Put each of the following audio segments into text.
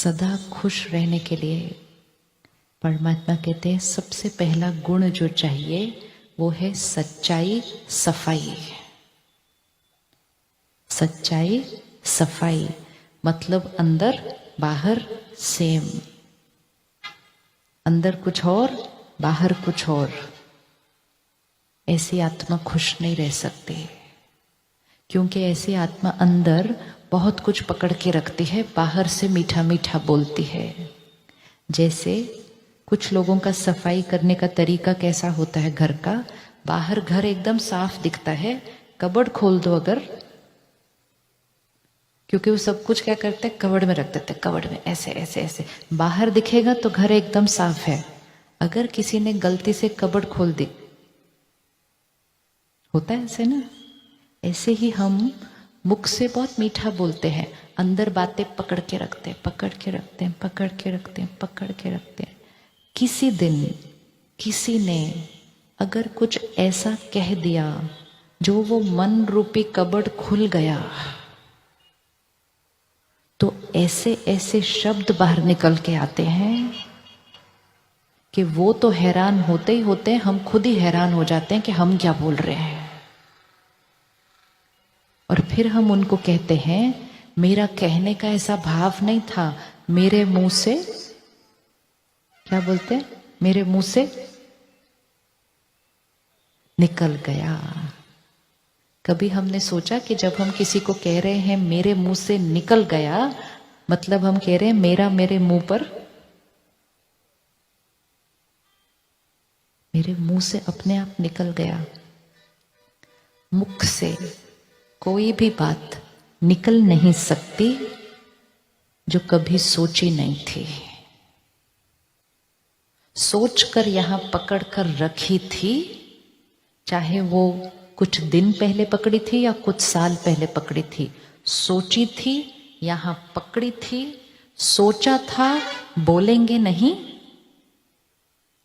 सदा खुश रहने के लिए परमात्मा कहते हैं सबसे पहला गुण जो चाहिए वो है सच्चाई, सफाई। सच्चाई, सफाई मतलब अंदर बाहर सेम, अंदर कुछ और बाहर कुछ और। ऐसी आत्मा खुश नहीं रह सकती, क्योंकि ऐसी आत्मा अंदर बहुत कुछ पकड़ के रखती है, बाहर से मीठा मीठा बोलती है। जैसे कुछ लोगों का सफाई करने का तरीका कैसा होता है घर का, बाहर घर एकदम साफ दिखता है, कबर्ड खोल दो अगर, क्योंकि वो सब कुछ क्या करते हैं कबर्ड में रख देते हैं, कबर्ड में ऐसे ऐसे ऐसे, बाहर दिखेगा तो घर एकदम साफ है। अगर किसी ने गलती से कबर्ड खोल दी, होता है ऐसे ना, ऐसे ही हम मुख से बहुत मीठा बोलते हैं, अंदर बातें पकड़ के रखते हैं, पकड़ के रखते हैं, पकड़ के रखते हैं, पकड़ के रखते हैं। किसी दिन किसी ने अगर कुछ ऐसा कह दिया जो वो मन रूपी कबर्ड खुल गया, तो ऐसे ऐसे शब्द बाहर निकल के आते हैं कि वो तो हैरान होते ही होते हैं, हम खुद ही हैरान हो जाते हैं कि हम क्या बोल रहे हैं। और फिर हम उनको कहते हैं मेरा कहने का ऐसा भाव नहीं था, मेरे मुंह से, क्या बोलते हैं, मेरे मुंह से निकल गया। कभी हमने सोचा कि जब हम किसी को कह रहे हैं मेरे मुंह से निकल गया, मतलब हम कह रहे हैं मेरा मेरे मुंह पर, मेरे मुंह से अपने आप निकल गया। मुख से कोई भी बात निकल नहीं सकती जो कभी सोची नहीं थी, सोचकर यहां पकड़ कर रखी थी, चाहे वो कुछ दिन पहले पकड़ी थी या कुछ साल पहले पकड़ी थी, सोची थी, यहां पकड़ी थी, सोचा था बोलेंगे नहीं,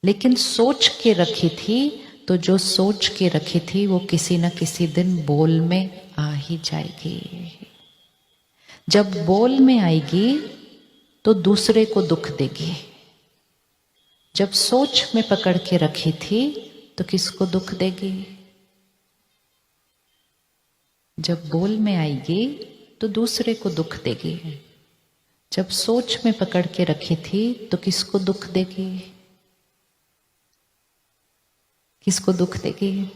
लेकिन सोच के रखी थी। तो जो सोच के रखी थी वो किसी न किसी दिन बोल में आ ही जाएगी। जब बोल में आएगी तो दूसरे को दुख देगी। जब सोच में पकड़ के रखी थी तो किसको दुख देगी? जब बोल में आएगी तो दूसरे को दुख देगी। जब सोच में पकड़ के रखी थी तो किसको दुख देगी? किसको दुख देगी?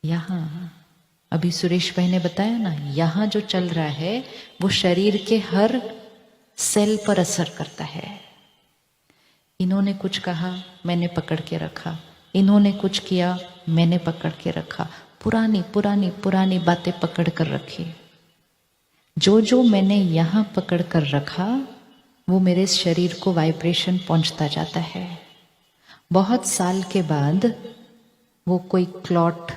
यहां अभी सुरेश भाई ने बताया ना, यहां जो चल रहा है वो शरीर के हर सेल पर असर करता है। इन्होंने कुछ कहा, मैंने पकड़ के रखा, इन्होंने कुछ किया, मैंने पकड़ के रखा, पुरानी पुरानी पुरानी बातें पकड़ कर रखी। जो जो मैंने यहां पकड़ कर रखा वो मेरे शरीर को वाइब्रेशन पहुंचता जाता है। बहुत साल के बाद वो कोई क्लॉट,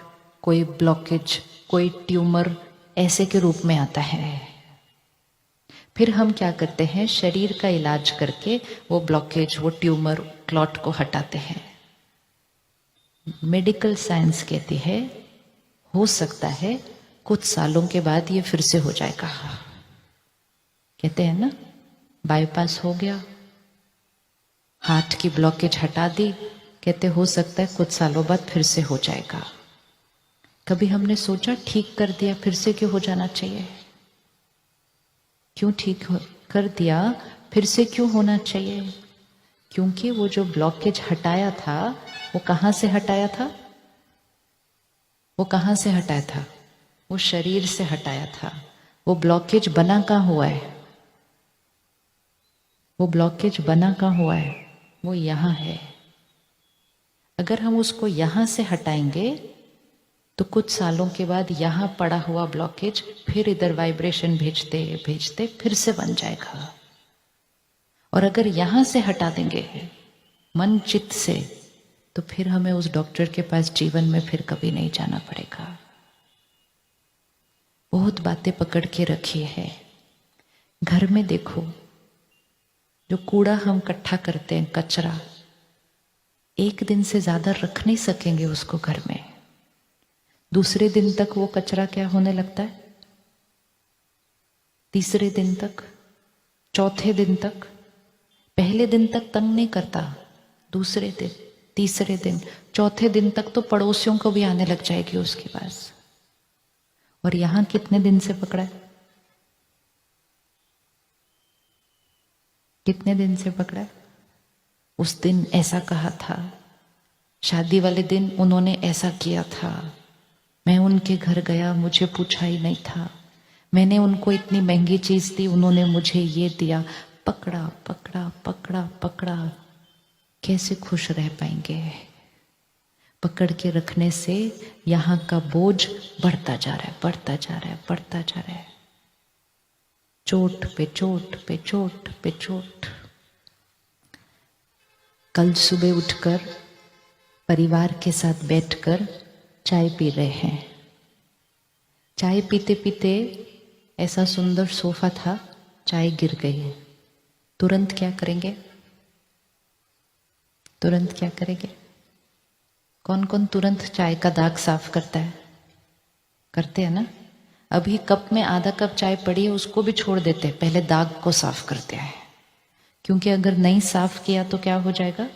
कोई ब्लॉकेज, कोई ट्यूमर ऐसे के रूप में आता है। फिर हम क्या करते हैं, शरीर का इलाज करके वो ब्लॉकेज, वो ट्यूमर, क्लॉट को हटाते हैं। मेडिकल साइंस कहती है हो सकता है कुछ सालों के बाद ये फिर से हो जाएगा। कहते हैं ना, बाईपास हो गया, हार्ट की ब्लॉकेज हटा दी, कहते हो सकता है कुछ सालों बाद फिर से हो जाएगा। कभी हमने सोचा ठीक कर दिया, फिर से क्यों हो जाना चाहिए? क्यों ठीक कर दिया, फिर से क्यों होना चाहिए? क्योंकि वो जो ब्लॉकेज हटाया था वो कहाँ से हटाया था? वो कहाँ से हटाया था? वो शरीर से हटाया था। वो ब्लॉकेज बना कहाँ हुआ है? वो ब्लॉकेज बना कहाँ हुआ है? वो यहाँ है। अगर हम उसको यहाँ से हटाएंगे तो कुछ सालों के बाद यहाँ पड़ा हुआ ब्लॉकेज फिर इधर वाइब्रेशन भेजते भेजते फिर से बन जाएगा। और अगर यहाँ से हटा देंगे मन चित्त से, तो फिर हमें उस डॉक्टर के पास जीवन में फिर कभी नहीं जाना पड़ेगा। बहुत बातें पकड़ के रखी है। घर में देखो, जो कूड़ा हम इकट्ठा करते हैं, कचरा, एक दिन से ज्यादा रख नहीं सकेंगे उसको घर में। दूसरे दिन तक वो कचरा क्या होने लगता है? तीसरे दिन तक चौथे दिन तक, पहले दिन तक तंग नहीं करता, दूसरे दिन, तीसरे दिन, चौथे दिन तक तो पड़ोसियों को भी आने लग जाएगी उसके पास। और यहां कितने दिन से पकड़ा है? कितने दिन से पकड़ा है? उस दिन ऐसा कहा था, शादी वाले दिन उन्होंने ऐसा किया था, मैं उनके घर गया, मुझे पूछा ही नहीं था, मैंने उनको इतनी महंगी चीज दी, उन्होंने मुझे ये दिया। पकड़ा पकड़ा पकड़ा पकड़ा। कैसे खुश रह पाएंगे? पकड़ के रखने से यहां का बोझ बढ़ता जा रहा है, बढ़ता जा रहा है, बढ़ता जा रहा है। चोट पे चोट पे चोट पे चोट। कल सुबह उठकर परिवार के साथ बैठकर चाय पी रहे हैं। चाय पीते पीते ऐसा सुंदर सोफा था, चाय गिर गई। तुरंत क्या करेंगे? तुरंत क्या करेंगे? कौन कौन तुरंत चाय का दाग साफ करता है? करते हैं ना? अभी कप में आधा कप चाय पड़ी है, उसको भी छोड़ देते हैं, पहले दाग को साफ करते हैं। क्योंकि अगर नहीं साफ किया तो क्या हो जाएगा?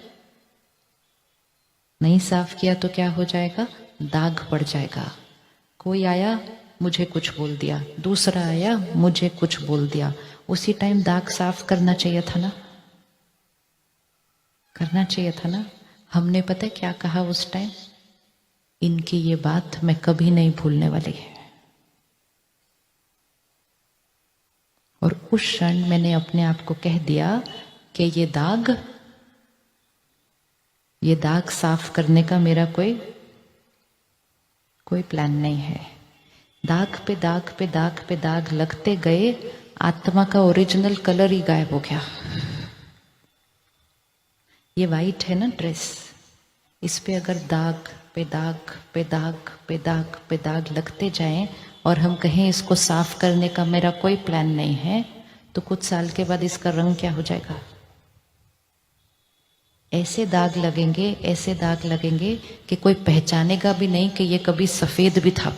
नहीं साफ किया तो क्या हो जाएगा? दाग पड़ जाएगा। कोई आया, मुझे कुछ बोल दिया, दूसरा आया, मुझे कुछ बोल दिया, उसी टाइम दाग साफ करना चाहिए था ना? करना चाहिए था ना? हमने पता है क्या कहा उस टाइम? इनकी ये बात मैं कभी नहीं भूलने वाली है। और उस क्षण मैंने अपने आप को कह दिया कि ये दाग साफ करने का मेरा कोई प्लान नहीं है। दाग पे दाग पे दाग पे दाग लगते गए, आत्मा का ओरिजिनल कलर ही गायब हो गया। ये वाइट है ना ड्रेस, इस पे अगर दाग पे दाग पे दाग पे दाग पे दाग लगते जाएं और हम कहें इसको साफ करने का मेरा कोई प्लान नहीं है, तो कुछ साल के बाद इसका रंग क्या हो जाएगा? ऐसे दाग लगेंगे, ऐसे दाग लगेंगे कि कोई पहचानेगा भी नहीं कि ये कभी सफेद भी था।